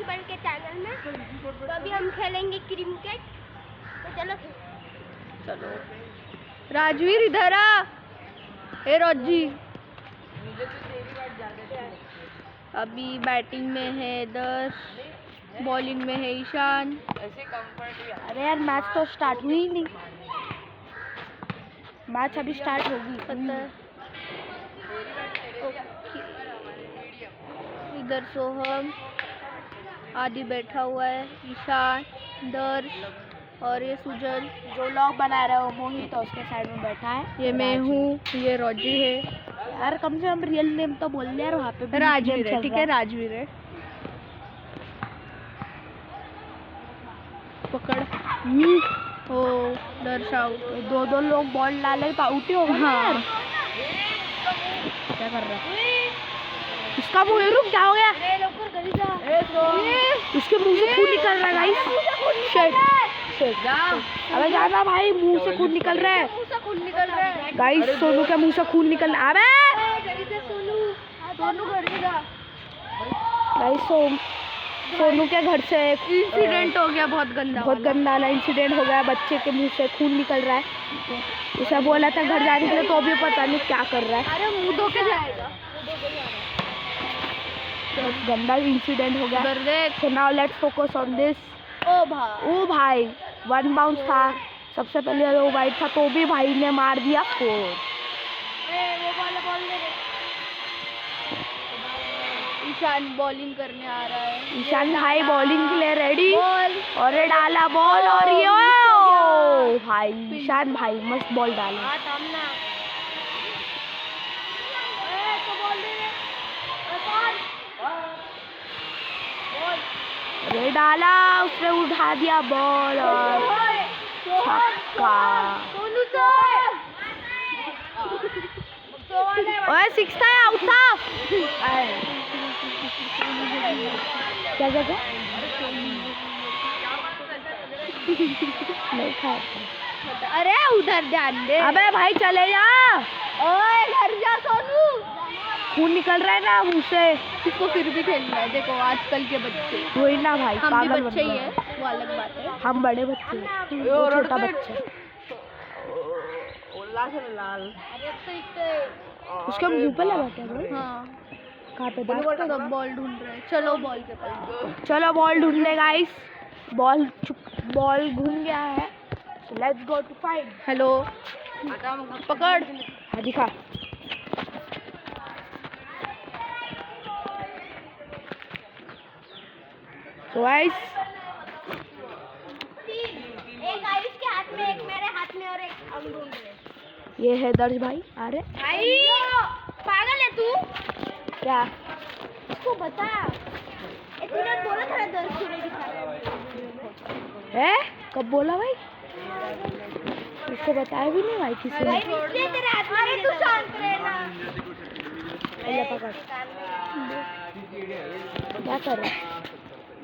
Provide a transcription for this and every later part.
बन के चैनल में। तो अभी हम खेलेंगे क्रिकेट, तो चलो चलो। राजवीर इधर आ। ए रोजी, अभी बैटिंग में है दर्श, बॉलिंग में है ईशान। अरे यार मैच तो स्टार्ट हुई ही नहीं, मैच अभी स्टार्ट होगी। पता है। इधर सोहम, आदि बैठा हुआ है, ईशान, दर्श और ये सुजल। जो लोग बना रहे हो मोहित तो उसके साइड में बैठा है। ये मैं हूँ, ये रोजी है। यार कम से कम रियल नेम तो बोल दे यार, वहाँ पे भी राजवीर है, ठीक है राजवीर है। पकड़। ओ दर्श आउट। दो लोग बॉल डाले तो आउट ही होगा। हाँ। क्या कर रहा है इसका मुंह? रुक, क्या हो गया? उसके मुंह से खून निकल रहा है गाइस। शिट। अबे जाना भाई, मुंह से खून निकल रहा है गाइस। सोनू के मुंह से खून निकल रहा है। गाइस सोनू के घर से इंसिडेंट हो गया, बहुत गंदा वाला इंसिडेंट हो गया। बच्चे के मुंह से खून निकल रहा है। उसे बोला था घर जाने के लिए, तो भी पता नहीं क्या कर रहा है। अरे मुंह धो के जाएगा। तो गंदा इंसिडेंट हो गया। So now let's focus on this. ओ भाई 1 बाउंस था। सबसे पहले वो वाइट था, तो भी भाई ने मार दिया 4। ईशान बॉलिंग करने आ रहा है। ईशान भाई बॉलिंग के लिए रेडी, और ये डाला बॉल, और ये ओ भाई ईशान भाई मस्त बॉल डाला। अरे डाला, उसने उठा दिया बॉल और छक्का। ओए 6 था या आउट था? क्या नहीं था। अरे उधर ध्यान दे। अबे भाई चले जा। ओए घर जा सोनू। खून निकल रहा है ना मुंह से। इसको फिर भी खेलना है। देखो आजकल के बच्चे, वही ना भाई, हम भी पागल बच्चे ही है, वो अलग बात है। हम बड़े बच्चे, वो छोटा बच्चा। उसके मुंह पे लगा क्या बॉल? हाँ। कहाँ पे? सब बॉल ढूंढ रहे हैं। चलो बॉल के पास। चलो बॉल ढूंढने गाइस। बॉल घूम गया है। Let's go to find. Hello, पकड़। हाँ दिखा। So guys, एक आयुष के हाथ में, एक मेरे हाथ में और एक हम ढूंढ रहे। ये है दर्श भाई। अरे भाई पागल है तू क्या? इसको बता। तूने बोला था दर्श को नहीं दिखा है? कब बोला भाई? इसको बताया भी नहीं भाई किसी ने। इसलिए तेरे हाथ में। तू शांत रहना। ये पकड़। क्या कर रहा है?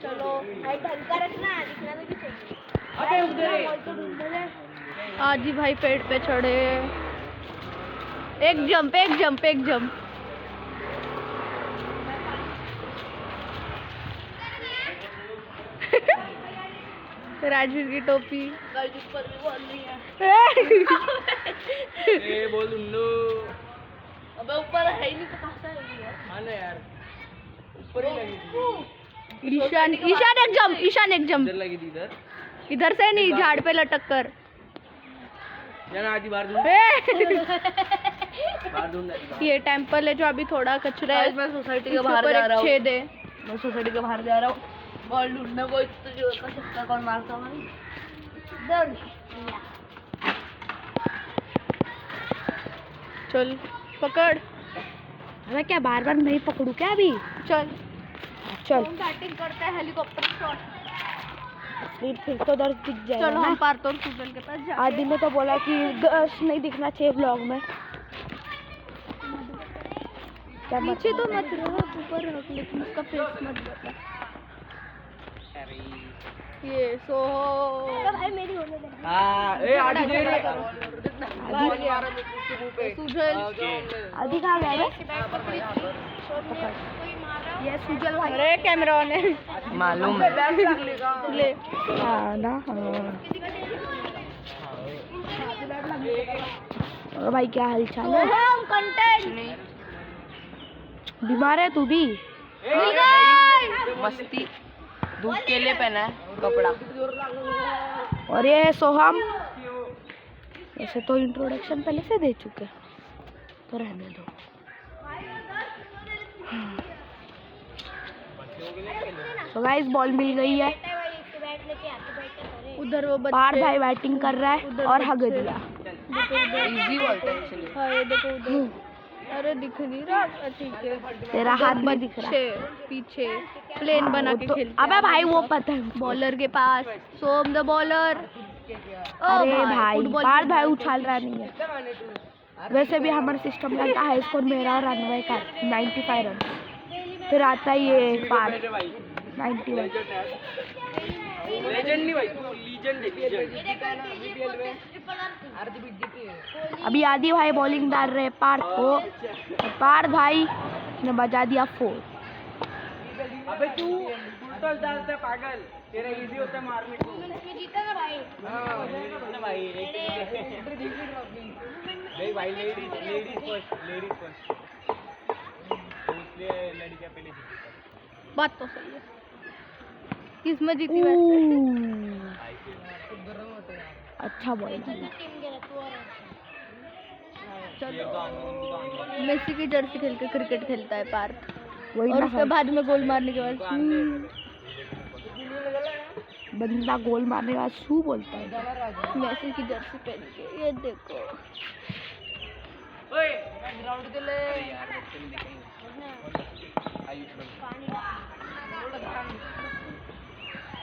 चलो भाई ढंग का रखना, दिखना तो भी चाहिए। आजी भाई पेड़ पे चढ़े। एक जंप, एक जंप, एक जंप। राजवीर की टोपी। ऊपर भी बोल रही है। बोल लो। अबे ऊपर है ही नहीं तो कहाँ से आएगी यार? मानो यार, ऊपर ही लगी थी। ईशान एक जंप, ईशान एक जंप। इधर लगी थी, इधर से नहीं, झाड़ पे लटक कर। जाना आदि बाहर ढूंढ। बाहर ढूंढ। ये टेंपल है जो अभी थोड़ा कचरा है। मैं सोसाइटी के इसके बाहर ऊपर जा एक रहा हूँ। छेद है। मैं सोसाइटी के बाहर जा रहा हूँ बॉल ढूंढने। वो तो जो का छक्का कौन मारता भाई? चल पकड़। अरे क्या बार बार नहीं पकड़ू क्या अभी? चल चल बैटिंग करते हैं, हेलीकॉप्टर शॉट। फिर तो दर्श दिख जाएगा चलो ना। हम पार्थो सुजल के पास जाते आदि ने तो बोला कि दर्श नहीं दिखना चाहिए ब्लॉग में। क्या नीचे तो मत रख, ऊपर रख, लेकिन उसका फेस मत बता। ये सोहो। भाई मेरी होने दे। हाँ, ए आदि दे रे। सुजल। आदि कहाँ गया है? कोई मारा ये सुजल भाई। अरे कैमरा ऑन है। मालूम है। ले हाँ ना हाँ। और भाई क्या हाल चाल है? कंटेंट बीमार है तू भी? मस्ती धूप के लिए पहना है कपड़ा। और ये है सोहम। ऐसे तो इंट्रोडक्शन पहले से दे चुके हैं, तो रहने दो। सो गाइस बॉल मिल गई है। उधर वो पार बच्चे। भाई बैटिंग कर रहा है और हग दिया। इजी बोलता है इसलिए। हाँ ये देखो उधर। अरे दिख नहीं रहा। ठीक है। तेरा हाथ भी दिख रहा है। पीछे प्लेन हाँ, बना वो के तो- खेलते अबे हैं। भाई वो पता है। बॉलर के पास सोम द बॉलर। अरे भाई पार भाई उछाल रहा नहीं है। वैसे भी हमारे सिस्टम का क्या है स्कोर मेरा और अनवय का 95 रन। फिर आता ही ये पार 91। अभी आदि भाई बॉलिंग डाल रहे पार को। पार भाई ने बजा दिया 4। अबे तू उल्टा डालता है पागल, तेरा इजी होता है मारने को। हाँ भाई नहीं भाई लेडीज फर्स्ट तो इसलिए लड़कियां पहले जीती। बात तो सही है। किस्मत जीती वैसे। अच्छा बॉल डाला। मेसी की जर्सी खेल के क्रिकेट खेलता है पार्थ। वही और ना उसके बाद में गोल मारने के बाद बंदा गोल मारने का शू बोलता है। मेसी की जर्सी पहन के। ये देखो ओए ग्राउंड के ले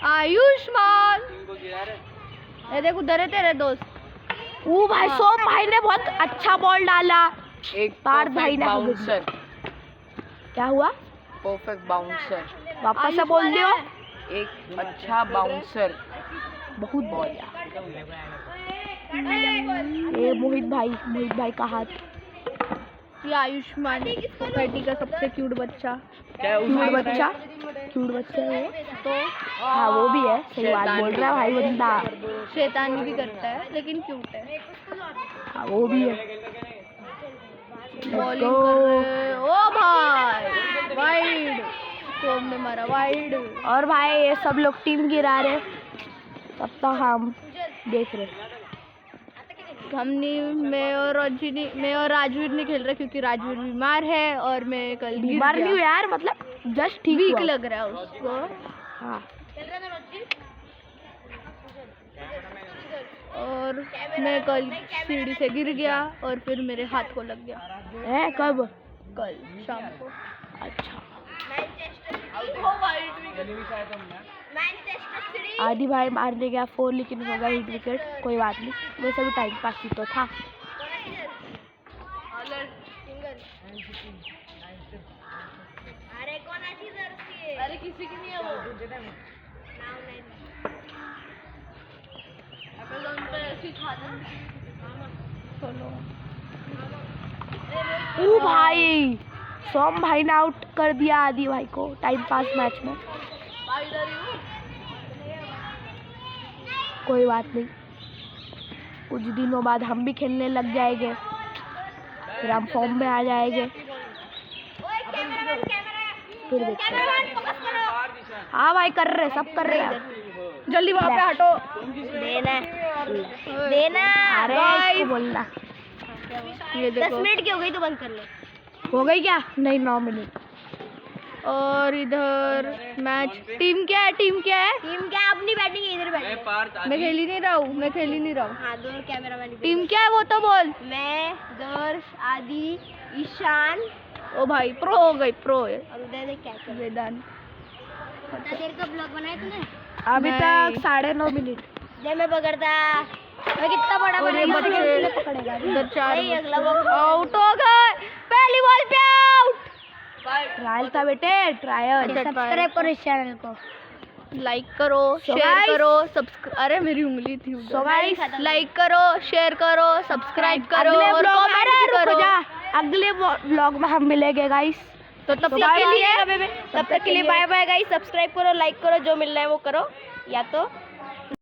आयुष्मान। इनको गिरा रहे। ये देख उधर है तेरे दोस्त। ओ भाई सोम भाई ने बहुत अच्छा बॉल डाला। एक पार भाई ने बाउंसर। क्या हुआ? Perfect bouncer. वापस से बोल दियो। एक अच्छा बाउंसर। बहुत बढ़िया। ये मोहित भाई का हाथ। ये आयुष्मान सोसाइटी का सबसे क्यूट बच्चा। क्यूट बच्चा है वो। तो हाँ वो भी है। सही बात बोल रहा है भाई बंदा। शैतानी भी करता है लेकिन क्यूट है। हाँ वो भी है। बॉलिंग कर रहे। ओ भाई वाइड। सोम ने मारा वाइड। और भाई ये सब लोग टीम गिरा रहे, तब तक हम देख रहे। मैं और राजवीर नहीं खेल रहे क्योंकि राजवीर बीमार है और मैं कल गिर बीमार नहीं गया। हुआ यार, मतलब जस्ट ठीक वीक हुआ। लग रहा है उसको। हाँ और मैं कल सीढ़ी से गिर गया और फिर मेरे हाथ को लग गया। है कब? कल शाम को। अच्छा आदि भाई मारने गया 4 लेकिन हो गया हिट विकेट। कोई बात नहीं, वैसे भी टाइम पास ही तो था। अरे किसी की नहीं है वो। ओ भाई सोम भाई ने आउट कर दिया आदि भाई को टाइम पास मैच में। कोई बात नहीं, कुछ दिनों बाद हम भी खेलने लग जाएंगे, फिर हम फॉर्म में आ जाएंगे। फिर देखते हैं। हाँ भाई कर रहे, सब कर रहे हैं। जल्दी वहाँ पे हटो। देना अरे इसको बोलना। ये देखो 10 मिनट की हो गई तो बंद कर ले। हो गई क्या? नहीं 9 मिनट। और इधर मैच टीम क्या है? टीम क्या अपनी बैटिंग इधर बैठ। मैं खेल ही नहीं रहा हूँ। हाँ दोनों कैमरा मैन। टीम क्या है वो तो बोल। मैं दर्श आदि ईशान। ओ भाई प्रो हो गई। प्रो है अब उधर देख क्या कर वेदांत। कितना देर का ब्लॉग बनाया तूने? अभी नहीं। तक 9.5 मिनट। दे मैं पकड़ता। मैं कितना बड़ा और ये बनाया बच्चे पकड़ेगा। इधर 4 नहीं, अगला वो आउट हो गए। पहली बॉल पे आउट। ट्रायल था बेटे, ट्रायल। सब्सक्राइब करो इस चैनल को। लाइक करो, So शेयर guys- करो, सब्सक्राइब। अरे मेरी उंगली थी उधर। So guys- लाइक करो, शेयर करो, सब्सक्राइब करो अगले और ब्लॉग कमेंट करो। अगले ब्लॉग में हम मिलेंगे गाइस। तो तब तक के लिए बाय बाय गाइस। सब्सक्राइब करो, लाइक करो, जो मिल रहा है वो करो, या तो